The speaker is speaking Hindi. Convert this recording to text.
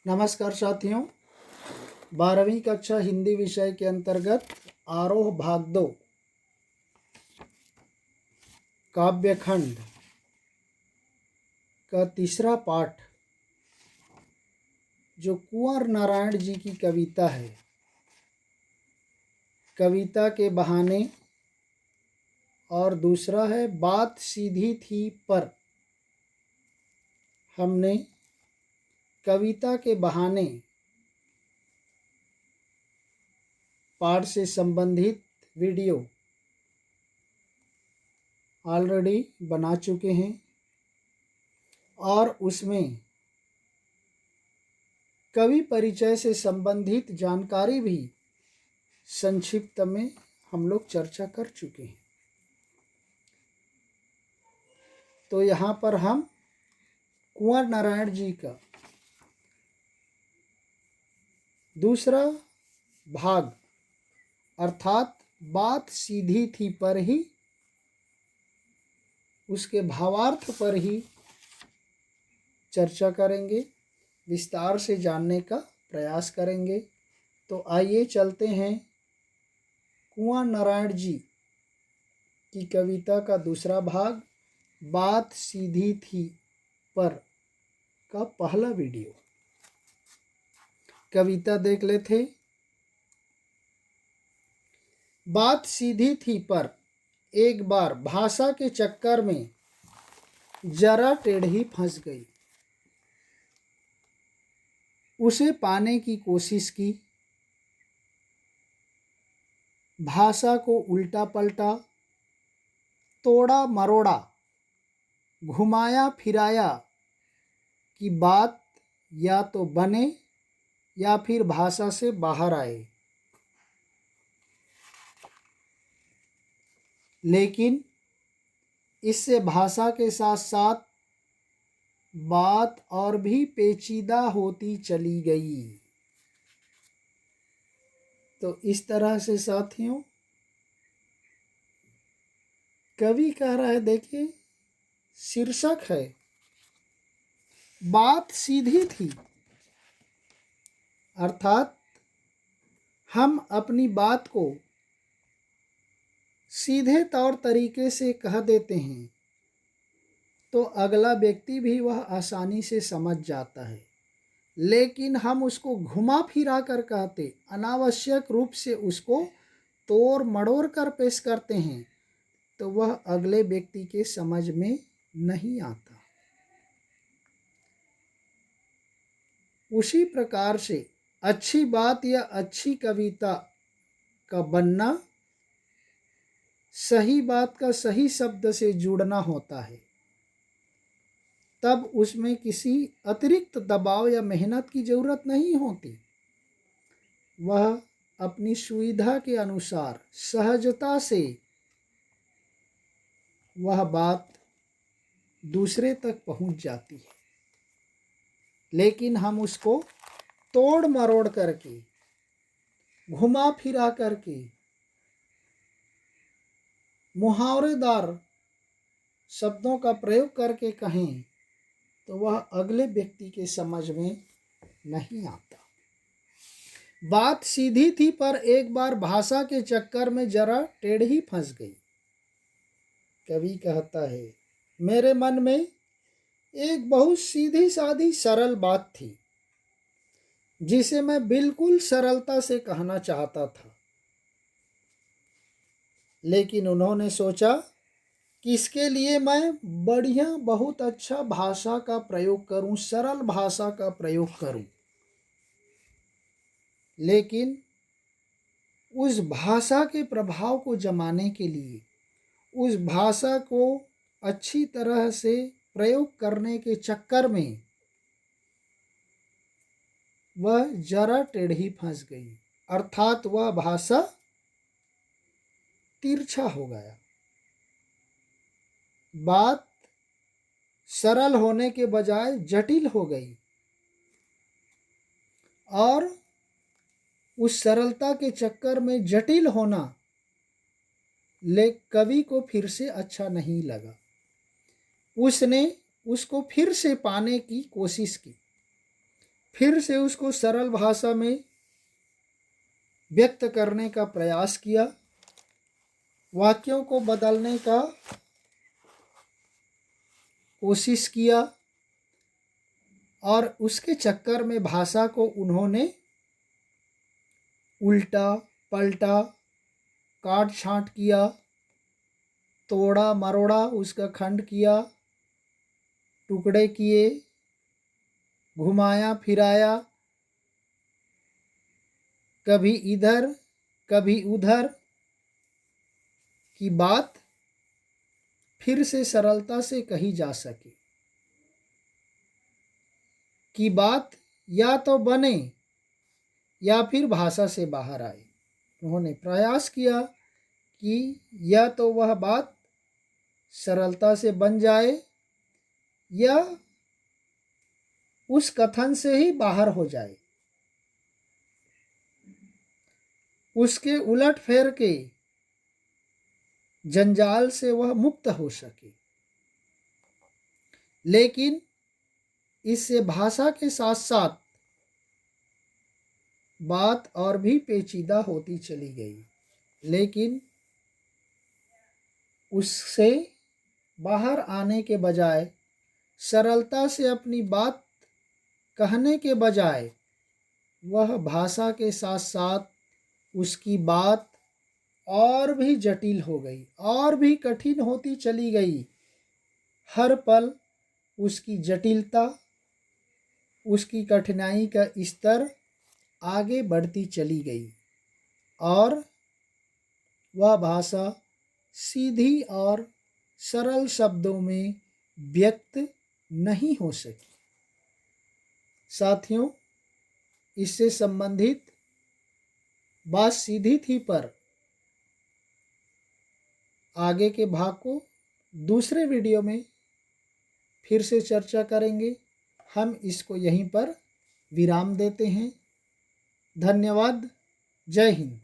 नमस्कार साथियों, 12वीं कक्षा हिंदी विषय के अंतर्गत आरोह भाग 2 काव्यखंड का तीसरा पाठ जो कुंवर नारायण जी की कविता है, कविता के बहाने, और दूसरा है बात सीधी थी पर। हमने कविता के बहाने पाठ से संबंधित वीडियो ऑलरेडी बना चुके हैं और उसमें कवि परिचय से संबंधित जानकारी भी संक्षिप्त में हम लोग चर्चा कर चुके हैं। तो यहाँ पर हम कुंवर नारायण जी का दूसरा भाग अर्थात बात सीधी थी पर ही, उसके भावार्थ पर ही चर्चा करेंगे, विस्तार से जानने का प्रयास करेंगे। तो आइए चलते हैं कुंवर नारायण जी की कविता का दूसरा भाग बात सीधी थी पर का पहला वीडियो। कविता देख लेते। बात सीधी थी पर एक बार भाषा के चक्कर में जरा टेढ़ी फंस गई। उसे पाने की कोशिश की, भाषा को उल्टा पलटा, तोड़ा मरोड़ा, घुमाया फिराया कि बात या तो बने या फिर भाषा से बाहर आए। लेकिन इससे भाषा के साथ साथ बात और भी पेचीदा होती चली गई। तो इस तरह से साथियों कवि कह रहा है, देखिए शीर्षक है बात सीधी थी, अर्थात हम अपनी बात को सीधे तौर तरीके से कह देते हैं तो अगला व्यक्ति भी वह आसानी से समझ जाता है। लेकिन हम उसको घुमा फिरा कर कहते, अनावश्यक रूप से उसको तोड़ मड़ोड़ कर पेश करते हैं तो वह अगले व्यक्ति के समझ में नहीं आता। उसी प्रकार से अच्छी बात या अच्छी कविता का बनना सही बात का सही शब्द से जुड़ना होता है। तब उसमें किसी अतिरिक्त दबाव या मेहनत की जरूरत नहीं होती। वह अपनी सुविधा के अनुसार सहजता से वह बात दूसरे तक पहुंच जाती है। लेकिन हम उसको तोड़ मरोड़ करके, घुमा फिरा करके, मुहावरेदार शब्दों का प्रयोग करके कहें तो वह अगले व्यक्ति के समझ में नहीं आता। बात सीधी थी पर एक बार भाषा के चक्कर में जरा टेढ़ी फंस गई। कवि कहता है, मेरे मन में एक बहुत सीधी सादी सरल बात थी जिसे मैं बिल्कुल सरलता से कहना चाहता था। लेकिन उन्होंने सोचा कि इसके लिए मैं बढ़िया बहुत अच्छा भाषा का प्रयोग करूं, सरल भाषा का प्रयोग करूं। लेकिन उस भाषा के प्रभाव को जमाने के लिए, उस भाषा को अच्छी तरह से प्रयोग करने के चक्कर में वह जरा टेढ़ी फंस गई, अर्थात वह भाषा तिरछा हो गया। बात सरल होने के बजाय जटिल हो गई और उस सरलता के चक्कर में जटिल होना कवि को फिर से अच्छा नहीं लगा। उसने उसको फिर से पाने की कोशिश की, फिर से उसको सरल भाषा में व्यक्त करने का प्रयास किया, वाक्यों को बदलने का कोशिश किया और उसके चक्कर में भाषा को उन्होंने उल्टा पलटा, काट छांट किया, तोड़ा मरोड़ा, उसका खंड किया, टुकड़े किए, घुमाया फिराया, कभी इधर कभी उधर की बात फिर से सरलता से कही जा सके, कि बात या तो बने या फिर भाषा से बाहर आए। उन्होंने प्रयास किया कि या तो वह बात सरलता से बन जाए या उस कथन से ही बाहर हो जाए, उसके उलट फेर के जंजाल से वह मुक्त हो सके। लेकिन इससे भाषा के साथ साथ बात और भी पेचीदा होती चली गई, लेकिन उससे बाहर आने के बजाय, सरलता से अपनी बात कहने के बजाय, वह भाषा के साथ साथ उसकी बात और भी जटिल हो गई, और भी कठिन होती चली गई। हर पल उसकी जटिलता, उसकी कठिनाई का स्तर आगे बढ़ती चली गई और वह भाषा सीधी और सरल शब्दों में व्यक्त नहीं हो सकी। साथियों, इससे संबंधित बात सीधी थी, पर आगे के भाग को दूसरे वीडियो में फिर से चर्चा करेंगे। हम इसको यहीं पर विराम देते हैं। धन्यवाद। जय हिंद।